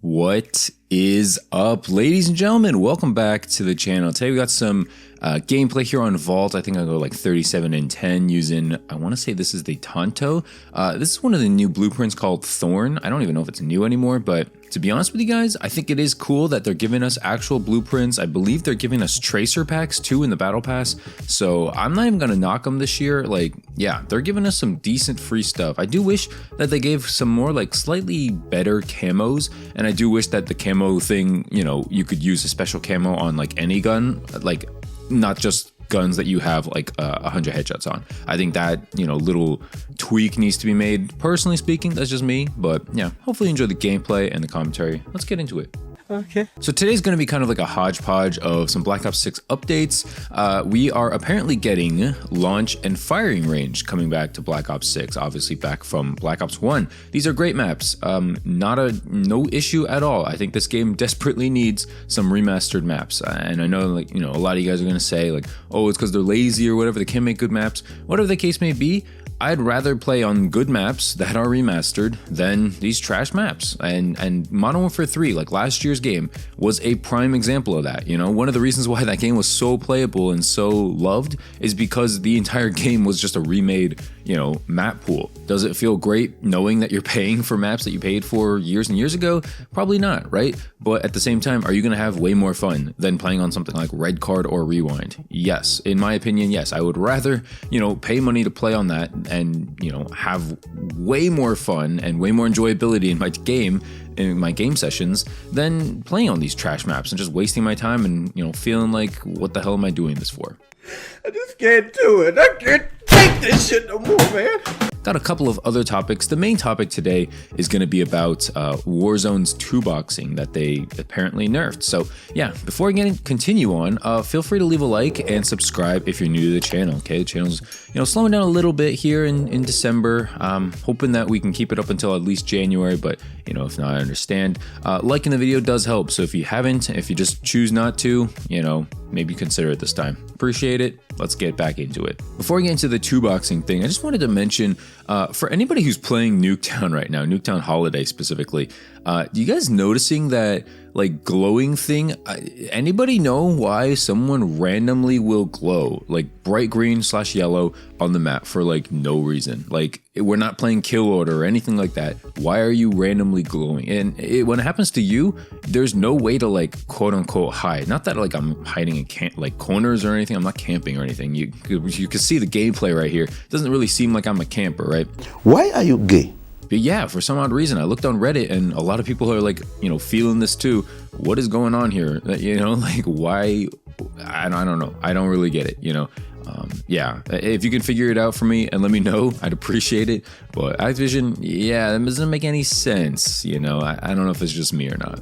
What is up, ladies and gentlemen? Welcome back to the channel. Today we got some gameplay here on Vault. I think I go like 37 and 10 using, I want to say this is the Tonto. This is one of the new blueprints called Thorn. I don't even know if it's new anymore, but to be honest with you guys, I think it is cool that they're giving us actual blueprints. I believe they're giving us tracer packs too in the battle pass. So I'm not even going to knock them this year. Like, yeah, they're giving us some decent free stuff. I do wish that they gave some more like slightly better camos. And I do wish that the camo thing, you know, you could use a special camo on like any gun, like not just guns that you have like 100 headshots on. I think that, you know, little tweak needs to be made. Personally speaking, that's just me, but yeah, hopefully you enjoy the gameplay and the commentary. Let's get into it. Okay. So today's going to be kind of like a hodgepodge of some Black Ops 6 updates. We are apparently getting launch and firing range coming back to Black Ops 6, obviously back from Black Ops 1. These are great maps. No issue at all. I think this game desperately needs some remastered maps. And I know, like, you know, a lot of you guys are going to say like, oh, it's because they're lazy or whatever. They can't make good maps. Whatever the case may be, I'd rather play on good maps that are remastered than these trash maps. And Modern Warfare 3, like last year's game, was a prime example of that. You know, one of the reasons why that game was so playable and so loved is because the entire game was just a remade, you know, map pool. Does it feel great knowing that you're paying for maps that you paid for years and years ago? Probably not, right? But at the same time, are you going to have way more fun than playing on something like Red Card or Rewind? Yes. In my opinion, yes. I would rather, you know, pay money to play on that and, you know, have way more fun and way more enjoyability in my game sessions than playing on these trash maps and just wasting my time and, you know, feeling like, what the hell am I doing this for? I just can't do it. I can't take this shit no more, man. Got a couple of other topics. The main topic today is going to be about Warzone's 2Boxing that they apparently nerfed. So yeah, before I continue on, feel free to leave a like and subscribe if you're new to the channel. Okay, the channel's, you know, slowing down a little bit here in December. Hoping that we can keep it up until at least January, but you know, if not, I understand. Liking the video does help. So if you haven't, if you just choose not to, you know, maybe consider it this time. Appreciate it. Let's get back into it. Before I get into the 2Boxing thing, I just wanted to mention, for anybody who's playing Nuketown right now, Nuketown Holiday specifically, do you guys noticing that like glowing thing? Anybody know why someone randomly will glow like bright green / yellow on the map for like no reason? Like, we're not playing kill order or anything like that. Why are you randomly glowing? And when it happens to you, there's no way to like quote unquote hide. Not that like I'm hiding in like corners or anything. I'm not camping or anything. You can see the gameplay right here. It doesn't really seem like I'm a camper, right? Why are you gay? But yeah, for some odd reason, I looked on Reddit and a lot of people are like, you know, feeling this too. What is going on here? You know, like why? I don't know. I don't really get it, you know. Yeah, if you can figure it out for me and let me know, I'd appreciate it. But Activison, yeah, that doesn't make any sense, you know. I don't know if it's just me or not.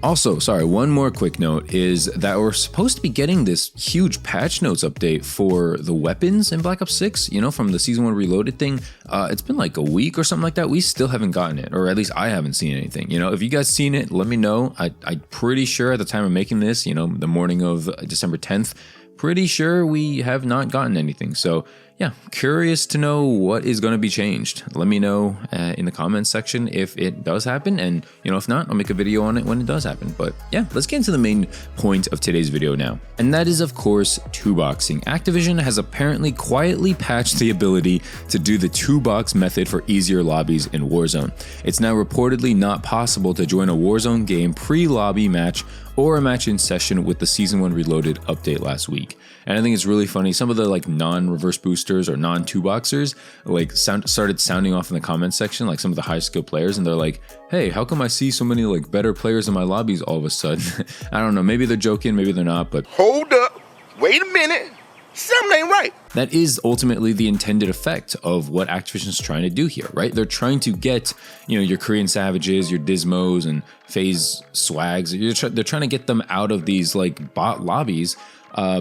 Also, sorry, one more quick note is that we're supposed to be getting this huge patch notes update for the weapons in Black Ops 6, you know, from the Season 1 Reloaded thing. It's been like a week or something like that. We still haven't gotten it, or at least I haven't seen anything. You know, if you guys seen it, let me know. I'm pretty sure at the time of making this, you know, the morning of December 10th, pretty sure we have not gotten anything. So yeah, curious to know what is going to be changed. Let me know in the comments section if it does happen, and you know, if not, I'll make a video on it when it does happen. But yeah, let's get into the main point of today's video now, and that is of course 2Boxing. Activision has apparently quietly patched the ability to do the 2-box method for easier lobbies in Warzone. It's now reportedly not possible to join a Warzone game pre-lobby match or a match in session with the Season 1 Reloaded update last week. And I think it's really funny, some of the like non-reverse boosters or non-2Boxers like started sounding off in the comments section, like some of the high skill players, and they're like, hey, how come I see so many like better players in my lobbies all of a sudden? I don't know, maybe they're joking, maybe they're not, but hold up, wait a minute, something ain't right. That is ultimately the intended effect of what Activision's trying to do here, right? They're trying to get, you know, your Korean Savages, your Dismos, and FaZe Swags. They're trying to get them out of these like bot lobbies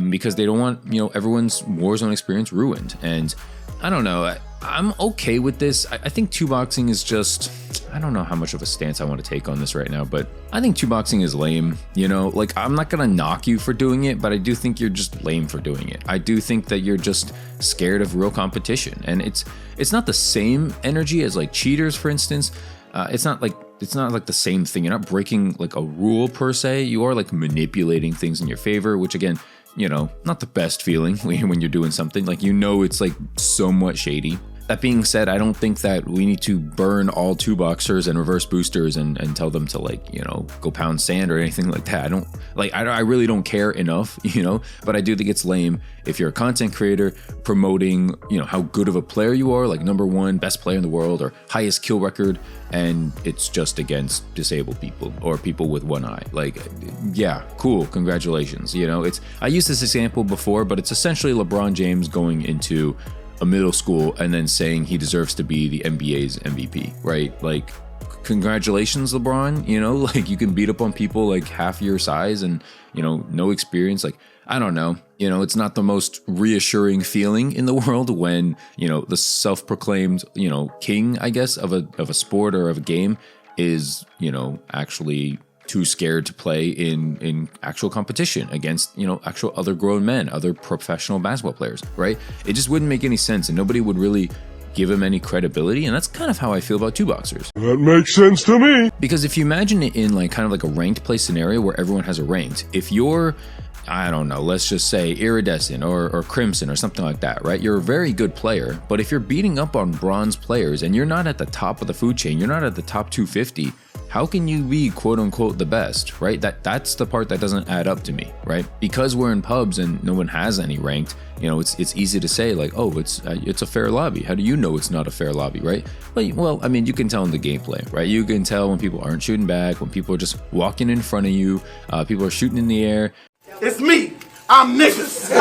because they don't want, you know, everyone's Warzone experience ruined. And I don't know. I'm okay with this. I think 2Boxing is just, I don't know how much of a stance I want to take on this right now, but I think 2Boxing is lame. You know, like, I'm not going to knock you for doing it, but I do think you're just lame for doing it. I do think that you're just scared of real competition, and it's not the same energy as like cheaters, for instance. It's not like the same thing. You're not breaking like a rule per se. You are like manipulating things in your favor, which again, you know, not the best feeling when you're doing something. Like, you know, it's like somewhat shady. That being said, I don't think that we need to burn all 2Boxers and reverse boosters and tell them to, like, you know, go pound sand or anything like that. I really don't care enough, you know, but I do think it's lame if you're a content creator promoting, you know, how good of a player you are, like #1 best player in the world or highest kill record, and it's just against disabled people or people with one eye. Like, yeah, cool, congratulations. You know, I used this example before, but it's essentially LeBron James going into a middle school and then saying he deserves to be the NBA's MVP, right? Like, congratulations, LeBron. You know, like, you can beat up on people like half your size and, you know, no experience. Like, I don't know. You know, it's not the most reassuring feeling in the world when, you know, the self-proclaimed, you know, king, I guess, of a sport or of a game is, you know, actually too scared to play in actual competition against, you know, actual other grown men, other professional basketball players, right? It just wouldn't make any sense, and nobody would really give him any credibility, and that's kind of how I feel about 2Boxers. That makes sense to me. Because if you imagine it in like kind of like a ranked play scenario where everyone has a ranked, if you're, I don't know, let's just say Iridescent or Crimson or something like that, right? You're a very good player, but if you're beating up on bronze players and you're not at the top of the food chain, you're not at the top 250, how can you be quote unquote the best, right? That's the part that doesn't add up to me, right? Because we're in pubs and no one has any ranked, you know, it's easy to say like, oh, it's a fair lobby. How do you know it's not a fair lobby, right? But, well, I mean, you can tell in the gameplay, right? You can tell when people aren't shooting back, when people are just walking in front of you, people are shooting in the air. It's me. I'm niggas.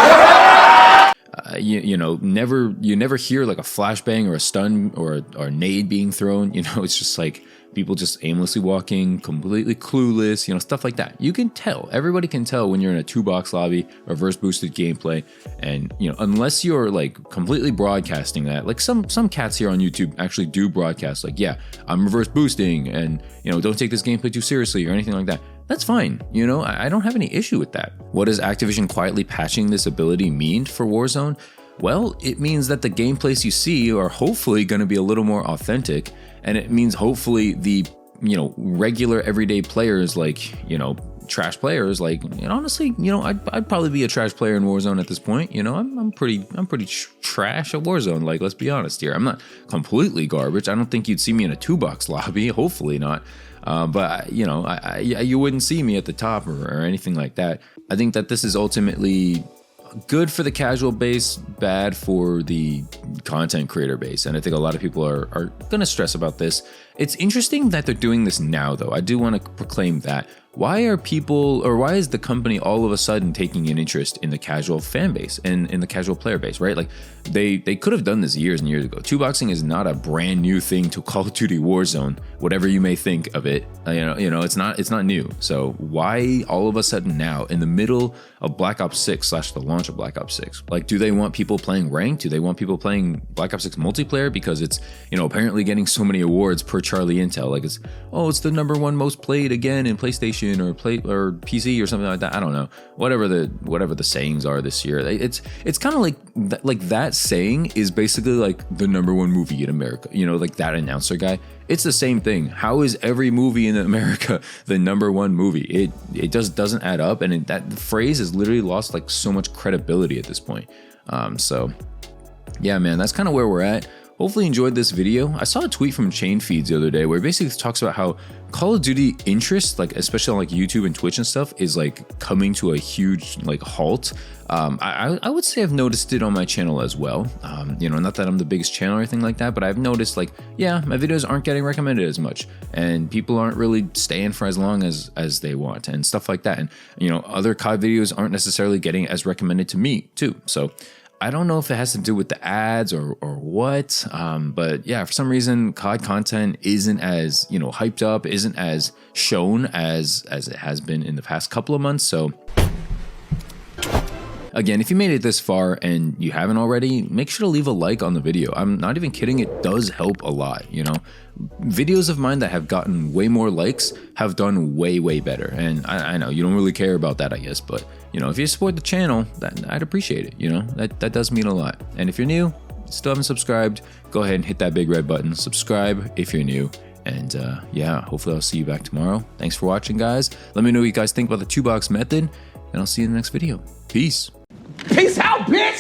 You never hear like a flashbang or a stun or a nade being thrown. You know, it's just like people just aimlessly walking, completely clueless, you know, stuff like that. You can tell. Everybody can tell when you're in a 2-box lobby, reverse boosted gameplay, and, you know, unless you're like completely broadcasting that, like some cats here on YouTube actually do broadcast like, yeah, I'm reverse boosting, and, you know, don't take this gameplay too seriously or anything like that. That's fine, you know, I don't have any issue with that. What does Activision quietly patching this ability mean for Warzone? Well, it means that the gameplays you see are hopefully going to be a little more authentic, and it means hopefully the, you know, regular everyday players, like, you know, trash players, like, and honestly, you know, I'd probably be a trash player in Warzone at this point. You know, I'm pretty trash at Warzone. Like, let's be honest here. I'm not completely garbage. I don't think you'd see me in a 2-box lobby. Hopefully not. But, you know, you wouldn't see me at the top or anything like that. I think that this is ultimately good for the casual base, bad for the content creator base. And I think a lot of people are going to stress about this. It's interesting that they're doing this now, though. I do want to proclaim that. Why are people, or why is the company all of a sudden taking an interest in the casual fan base and in the casual player base, right? Like, they could have done this years and years ago. 2Boxing is not a brand new thing to Call of Duty Warzone, whatever you may think of it. You know, it's not new. So why all of a sudden now, in the middle of Black Ops 6 / the launch of Black Ops 6? Like, do they want people playing ranked? Do they want people playing Black Ops 6 multiplayer because it's, you know, apparently getting so many awards per Charlie Intel? Like, it's the #1 most played again in PlayStation or PC or something like that. I don't know. Whatever the sayings are this year. It's kind of like that saying is basically like the #1 movie in America. You know, like that announcer guy. It's the same thing. How is every movie in America the #1 movie? It just doesn't add up, and that phrase has literally lost like so much credibility at this point. So yeah, man, that's kind of where we're at. Hopefully you enjoyed this video. I saw a tweet from Chain Feeds the other day where it basically talks about how Call of Duty interest, like especially on like YouTube and Twitch and stuff, is like coming to a huge like halt. I would say I've noticed it on my channel as well. You know, not that I'm the biggest channel or anything like that, but I've noticed like, yeah, my videos aren't getting recommended as much, and people aren't really staying for as long as they want and stuff like that. And, you know, other COD videos aren't necessarily getting as recommended to me too. So I don't know if it has to do with the ads or what, but yeah, for some reason, COD content isn't as, you know, hyped up, isn't as shown as it has been in the past couple of months. So again, if you made it this far and you haven't already, make sure to leave a like on the video. I'm not even kidding, it does help a lot, you know? Videos of mine that have gotten way more likes have done way better. And I know you don't really care about that, I guess, but you know, if you support the channel, I'd appreciate it, you know? That does mean a lot. And if you're new, still haven't subscribed, go ahead and hit that big red button, subscribe if you're new. And yeah, hopefully I'll see you back tomorrow. Thanks for watching, guys. Let me know what you guys think about the 2-box method, and I'll see you in the next video. Peace. Peace out, bitch!